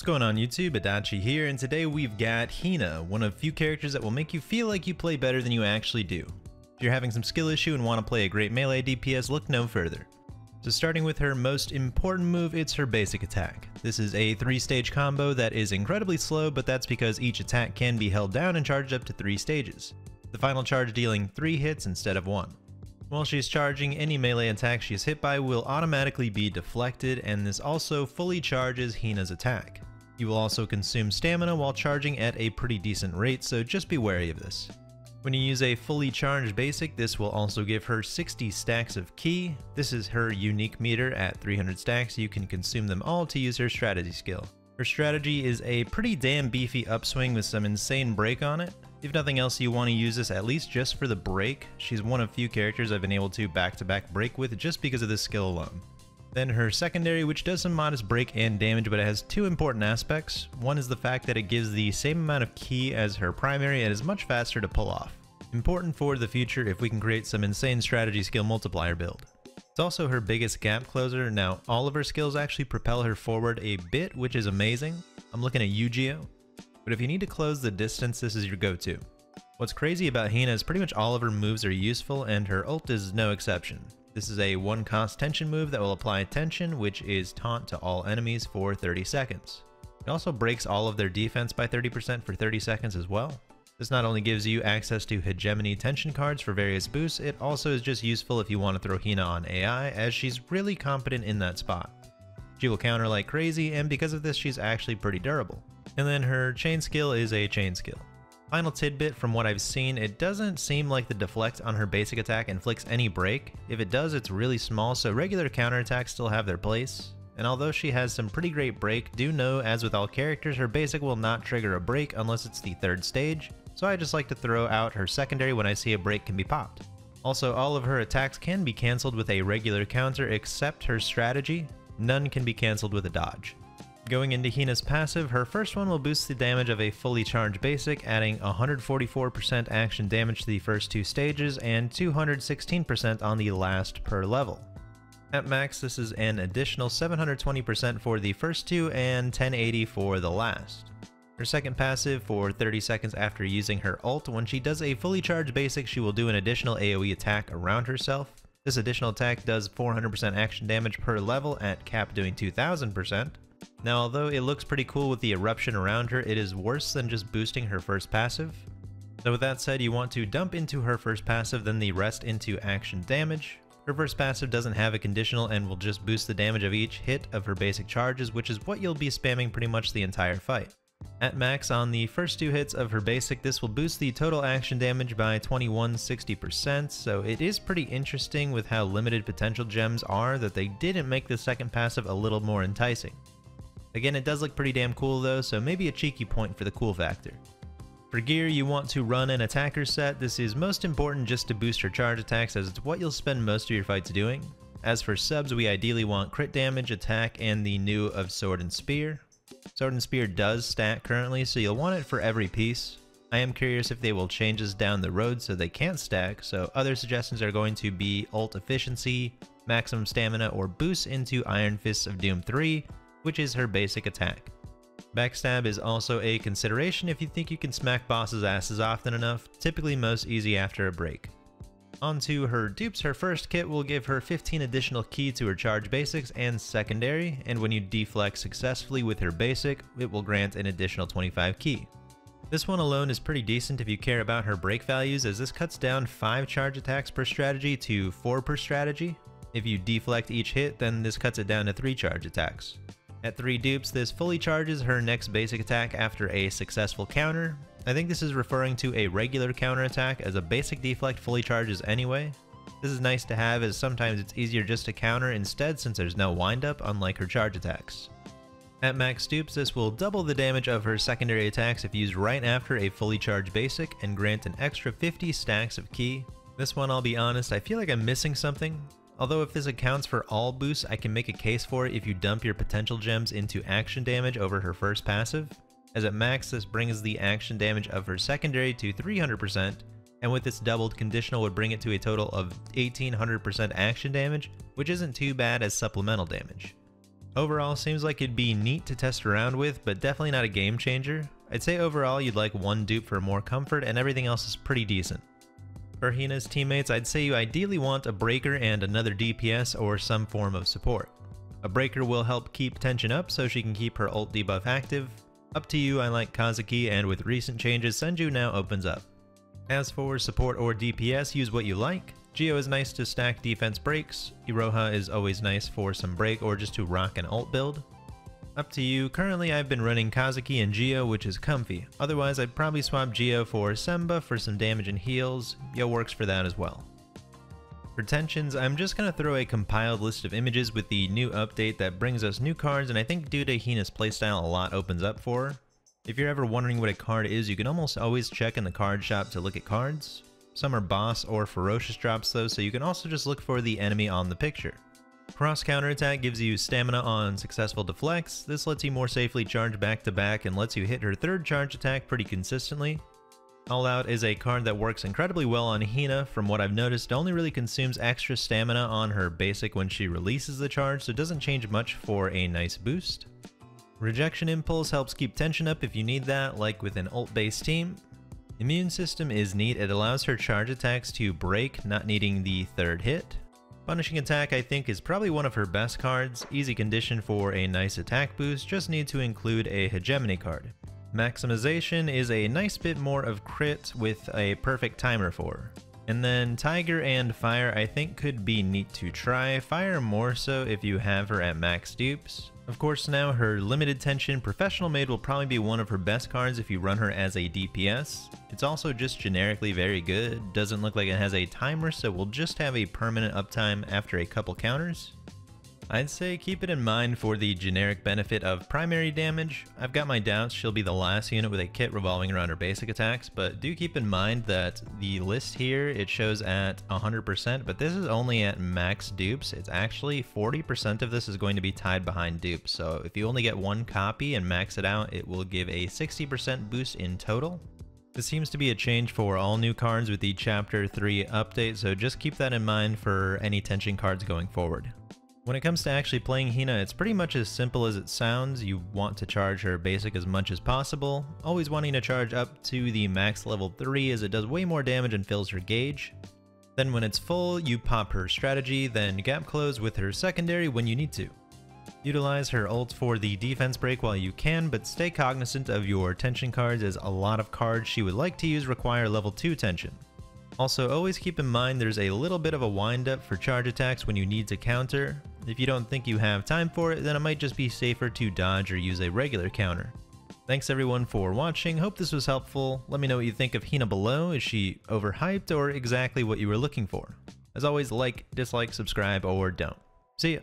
What's going on YouTube, Adachi here, and today we've got Hina, one of few characters that will make you feel like you play better than you actually do. If you're having some skill issue and want to play a great melee DPS, look no further. So starting with her most important move, it's her basic attack. This is a 3-stage combo that is incredibly slow, but that's because each attack can be held down and charged up to 3 stages. The final charge dealing 3 hits instead of 1. While she's charging, any melee attack she is hit by will automatically be deflected, and this also fully charges Hina's attack. You will also consume stamina while charging at a pretty decent rate, so just be wary of this. When you use a fully charged basic, this will also give her 60 stacks of ki. This is her unique meter. At 300 stacks, you can consume them all to use her strategy skill. Her strategy is a pretty damn beefy upswing with some insane break on it. If nothing else, you want to use this at least just for the break. She's one of few characters I've been able to back-to-back break with just because of this skill alone. Then her secondary, which does some modest break and damage, but it has 2 important aspects. One is the fact that it gives the same amount of ki as her primary and is much faster to pull off. Important for the future if we can create some insane strategy skill multiplier build. It's also her biggest gap closer. Now, all of her skills actually propel her forward a bit, which is amazing. I'm looking at Yu-Gi-Oh! But if you need to close the distance, this is your go-to. What's crazy about Hina is pretty much all of her moves are useful, and her ult is no exception. This is a 1-cost tension move that will apply tension, which is taunt to all enemies for 30 seconds. It also breaks all of their defense by 30% for 30 seconds as well. This not only gives you access to hegemony tension cards for various boosts, it also is just useful if you want to throw Hina on AI, as she's really competent in that spot. She will counter like crazy, and because of this, she's actually pretty durable. And then her chain skill is a chain skill. Final tidbit, from what I've seen, it doesn't seem like the deflect on her basic attack inflicts any break. If it does, it's really small, so regular counterattacks still have their place. And although she has some pretty great break, do know, as with all characters, her basic will not trigger a break unless it's the 3rd stage, so I just like to throw out her secondary when I see a break can be popped. Also, all of her attacks can be cancelled with a regular counter except her strategy. None can be cancelled with a dodge. Going into Hina's passive, her first one will boost the damage of a fully charged basic, adding 144% action damage to the first 2 stages and 216% on the last per level. At max, this is an additional 720% for the first 2 and 1080 for the last. Her second passive, for 30 seconds after using her ult, when she does a fully charged basic, she will do an additional AoE attack around herself. This additional attack does 400% action damage per level, at cap doing 2000%. Now, although it looks pretty cool with the eruption around her, it is worse than just boosting her first passive. So with that said, you want to dump into her first passive, then the rest into action damage. Her first passive doesn't have a conditional and will just boost the damage of each hit of her basic charges, which is what you'll be spamming pretty much the entire fight. At max, on the first 2 hits of her basic, this will boost the total action damage by 2160%, so it is pretty interesting with how limited potential gems are that they didn't make the second passive a little more enticing. Again, it does look pretty damn cool though, so maybe a cheeky point for the cool factor. For gear, you want to run an attacker set. This is most important just to boost her charge attacks, as it's what you'll spend most of your fights doing. As for subs, we ideally want crit damage, attack, and the new of Sword and Spear. Sword and Spear does stack currently, so you'll want it for every piece. I am curious if they will change this down the road so they can't stack, so other suggestions are going to be ult efficiency, maximum stamina, or boost into Iron Fists of Doom 3, which is her basic attack. Backstab is also a consideration if you think you can smack bosses' asses often enough, typically most easy after a break. Onto her dupes, her first kit will give her 15 additional ki to her charge basics and secondary, and when you deflect successfully with her basic, it will grant an additional 25 ki. This one alone is pretty decent if you care about her break values, as this cuts down 5 charge attacks per strategy to 4 per strategy. If you deflect each hit, then this cuts it down to 3 charge attacks. At 3 dupes, this fully charges her next basic attack after a successful counter. I think this is referring to a regular counter attack, as a basic deflect fully charges anyway. This is nice to have, as sometimes it's easier just to counter instead since there's no windup, unlike her charge attacks. At max dupes, this will double the damage of her secondary attacks if used right after a fully charged basic, and grant an extra 50 stacks of ki. This one, I'll be honest, I feel like I'm missing something. Although if this accounts for all boosts, I can make a case for it if you dump your potential gems into action damage over her first passive, as at max this brings the action damage of her secondary to 300%, and with its doubled conditional would bring it to a total of 1800% action damage, which isn't too bad as supplemental damage. Overall, seems like it'd be neat to test around with, but definitely not a game changer. I'd say overall you'd like one dupe for more comfort and everything else is pretty decent. For Hina's teammates, I'd say you ideally want a breaker and another DPS or some form of support. A breaker will help keep tension up so she can keep her ult debuff active. Up to you, I like Kazuki, and with recent changes, Senju now opens up. As for support or DPS, use what you like. Geo is nice to stack defense breaks. Iroha is always nice for some break or just to rock an ult build. Up to you. Currently I've been running Kazuki and Geo, which is comfy. Otherwise I'd probably swap Geo for Semba for some damage and heals. Yo works for that as well. For tensions, I'm just going to throw a compiled list of images with the new update that brings us new cards, and I think due to Hina's playstyle a lot opens up for her. If you're ever wondering what a card is, you can almost always check in the card shop to look at cards. Some are boss or ferocious drops though, so you can also just look for the enemy on the picture. Cross counterattack gives you stamina on successful deflects. This lets you more safely charge back to back and lets you hit her third charge attack pretty consistently. All Out is a card that works incredibly well on Hina. From what I've noticed, only really consumes extra stamina on her basic when she releases the charge, so it doesn't change much for a nice boost. Rejection Impulse helps keep tension up if you need that, like with an ult-based team. Immune System is neat. It allows her charge attacks to break, not needing the third hit. Punishing Attack I think is probably one of her best cards. Easy condition for a nice attack boost, just need to include a hegemony card. Maximization is a nice bit more of crit with a perfect timer for her. And then Tiger and Fire I think could be neat to try. Fire more so if you have her at max dupes. Of course now her limited tension Professional Maid will probably be one of her best cards if you run her as a DPS. It's also just generically very good. Doesn't look like it has a timer, so we'll just have a permanent uptime after a couple counters. I'd say keep it in mind for the generic benefit of primary damage. I've got my doubts she'll be the last unit with a kit revolving around her basic attacks, but do keep in mind that the list here, it shows at 100%, but this is only at max dupes. It's actually 40% of this is going to be tied behind dupes, so if you only get one copy and max it out, it will give a 60% boost in total. This seems to be a change for all new cards with the Chapter 3 update, so just keep that in mind for any tension cards going forward. When it comes to actually playing Hina, it's pretty much as simple as it sounds. You want to charge her basic as much as possible, always wanting to charge up to the max level 3 as it does way more damage and fills her gauge. Then when it's full, you pop her strategy, then gap close with her secondary when you need to. Utilize her ult for the defense break while you can, but stay cognizant of your tension cards as a lot of cards she would like to use require level 2 tension. Also, always keep in mind there's a little bit of a wind-up for charge attacks when you need to counter. If you don't think you have time for it, then it might just be safer to dodge or use a regular counter. Thanks everyone for watching, hope this was helpful. Let me know what you think of Hina below. Is she overhyped or exactly what you were looking for? As always, like, dislike, subscribe, or don't. See ya!